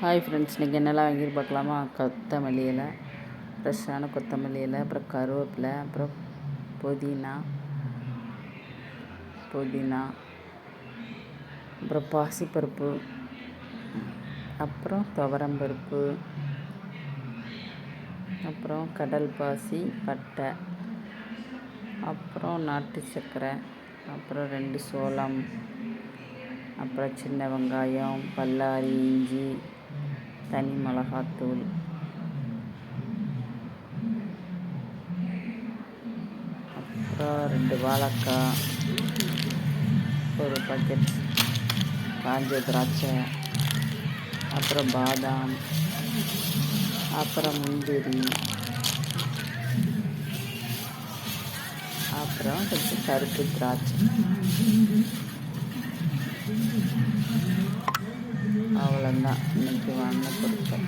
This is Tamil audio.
ஹாய் ஃப்ரெண்ட்ஸ், இன்றைக்கி என்னெல்லாம் வாங்கிட்டு பார்க்கலாமா? கொத்தமல்லி இலை, ஃப்ரெஷ்ஷான கொத்தமல்லி இலை, அப்புறம் கருவேப்பிலை, அப்புறம் புதினா, அப்புறம் பாசிப்பருப்பு, அப்புறம் துவரம்பருப்பு, அப்புறம் கடல் பாசி, பட்டை, அப்புறம் நாட்டு சர்க்கரை, அப்புறம் 2 சோளம், அப்புறம் சின்ன வெங்காயம், பல்லாரி, இஞ்சி, தனி மிளகாத்தூள், அப்புறம் 2 வாழைக்காய், ஒரு பாக்கெட் காஞ்ச திராட்சை, அப்புறம் பாதாம், அப்புறம் முந்திரி, அப்புறம் கொஞ்சம் கருப்பு திராட்சை. அவ்வளோதான் இன்றைக்கி வாங்கின பொருட்கள்.